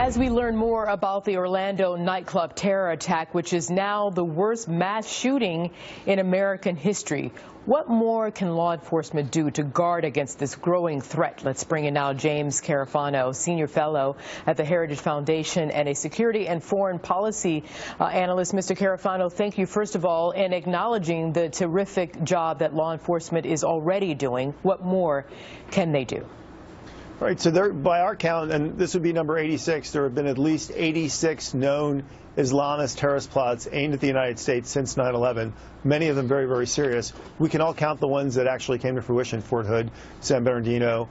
As we learn more about the Orlando nightclub terror attack, which is now the worst mass shooting in American history, what more can law enforcement do to guard against this growing threat? Let's bring in now James Carafano, Senior Fellow at the Heritage Foundation and a Security and Foreign Policy Analyst. Mr. Carafano, thank you, first of all, in acknowledging the terrific job that law enforcement is already doing. What more can they do? Right, so there, by our count, and this would be number 86, there have been at least 86 known Islamist terrorist plots aimed at the United States since 9/11, many of them very, very serious. We can all count the ones that actually came to fruition: Fort Hood, San Bernardino,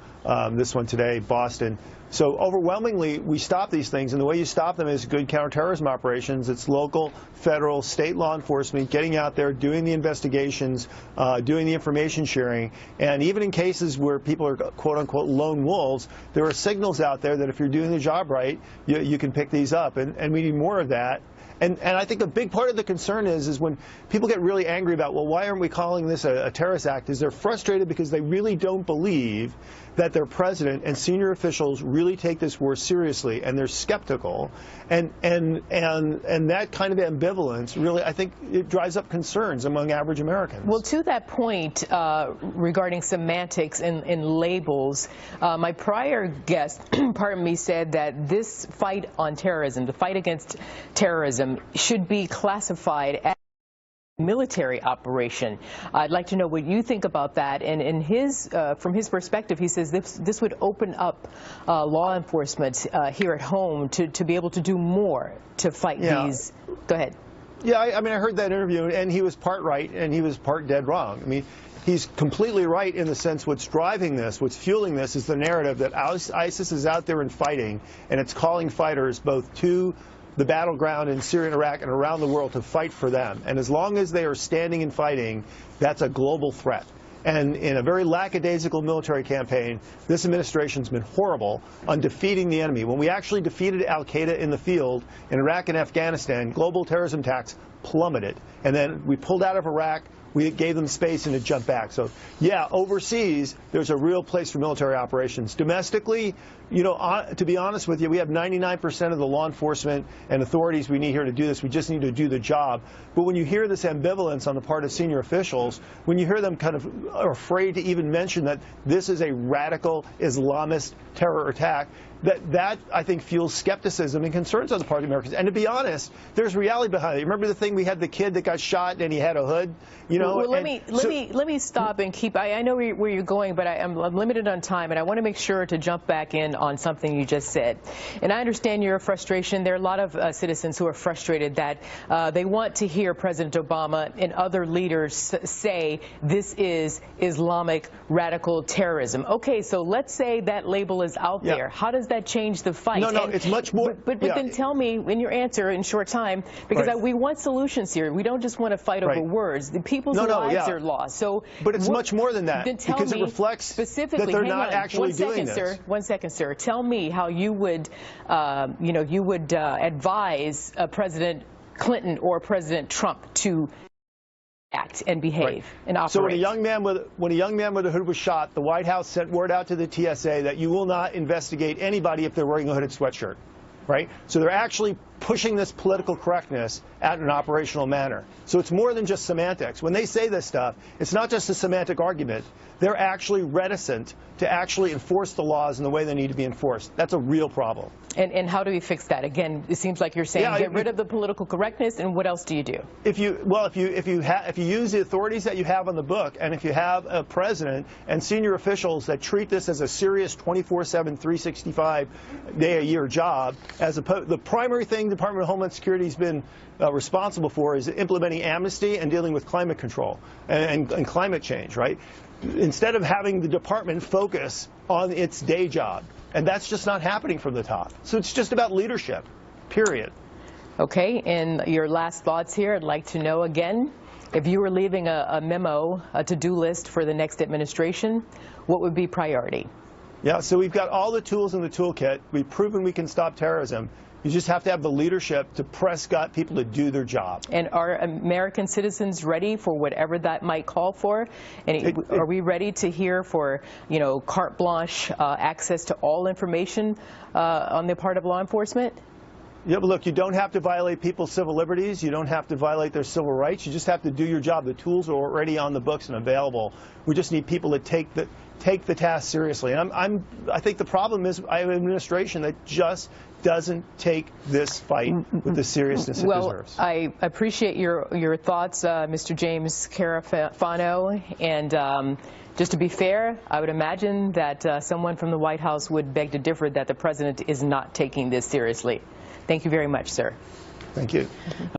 this one today, Boston. So overwhelmingly, we stop these things, and the way you stop them is good counterterrorism operations. It's local, federal, state law enforcement getting out there, doing the investigations, doing the information sharing, and even in cases where people are quote-unquote lone wolves, there are signals out there that if you're doing the job right, you can pick these up, and we need more of that. And I think a big part of the concern is when people get really angry about, well, why aren't we calling this a terrorist act, is they're frustrated because they really don't believe that their president and senior officials really take this war seriously, and they're skeptical. And that kind of ambivalence really, I think, it drives up concerns among average Americans. Well, to that point, regarding semantics and labels, my prior guest, pardon me, said that this fight on terrorism, the fight against terrorism, should be classified as military operation. I'd like to know what you think about that. And in from his perspective, he says this would open up law enforcement here at home to be able to do more to fight these. Go ahead. Yeah, I mean, I heard that interview, and he was part right, and he was part dead wrong. I mean, he's completely right in the sense what's driving this, what's fueling this, is the narrative that ISIS is out there and fighting, and it's calling fighters both to the battleground in Syria and Iraq and around the world to fight for them. And as long as they are standing and fighting, that's a global threat. And in a very lackadaisical military campaign, this administration's been horrible on defeating the enemy. When we actually defeated al-Qaeda in the field in Iraq and Afghanistan, global terrorism attacks plummeted. And then we pulled out of Iraq, we gave them space and it jumped back. So, yeah, overseas, there's a real place for military operations. Domestically, you know, to be honest with you, we have 99% of the law enforcement and authorities we need here to do this. We just need to do the job. But when you hear this ambivalence on the part of senior officials, when you hear them kind of are afraid to even mention that this is a radical Islamist terror attack, that I think fuels skepticism and concerns on the part of Americans. And to be honest, there's reality behind it. Remember the thing, we had the kid that got shot and he had a hood, you know? Well, let me stop and keep. I know where you're going, but I'm limited on time, and I want to make sure to jump back in on something you just said. And I understand your frustration. There are a lot of citizens who are frustrated that they want to hear President Obama and other leaders say this is Islamic radical terrorism. Okay, so let's say that label is out there. How does that change the fight? No, it's much more. But then tell me in your answer in short time, because we want solutions here. We don't just want to fight over words. The people's lives are lost. So, but it's much more than that, because it reflects specifically that they're not actually doing this. 1 second, sir. Tell me how you would, advise President Clinton or President Trump to act and behave and operate. So when a young man with a hood was shot, the White House sent word out to the TSA that you will not investigate anybody if they're wearing a hooded sweatshirt, right? So they're actually pushing this political correctness out in an operational manner. So it's more than just semantics. When they say this stuff, it's not just a semantic argument. They're actually reticent to actually enforce the laws in the way they need to be enforced. That's a real problem. And how do we fix that? Again, it seems like you're saying get rid of the political correctness, and what else do you do? If you use the authorities that you have on the book, and if you have a president and senior officials that treat this as a serious 24/7, 365-day-a-year job, as the primary thing the Department of Homeland Security has been responsible for is implementing amnesty and dealing with climate control and climate change, right? Instead of having the department focus on its day job. And that's just not happening from the top. So it's just about leadership, period. Okay, and your last thoughts here. I'd like to know again, if you were leaving a memo, a to-do list for the next administration, what would be priority? Yeah, so we've got all the tools in the toolkit. We've proven we can stop terrorism. You just have to have the leadership to press people to do their job. And are American citizens ready for whatever that might call for? And are we ready to hear for, you know, carte blanche access to all information on the part of law enforcement? Yeah, but look, you don't have to violate people's civil liberties. You don't have to violate their civil rights. You just have to do your job. The tools are already on the books and available. We just need people to take the task seriously. And I think the problem is I have an administration that just doesn't take this fight with the seriousness it deserves. I appreciate your thoughts, Mr. James Carafano, and just to be fair, I would imagine that someone from the White House would beg to differ that the president is not taking this seriously. Thank you very much, sir. Thank you.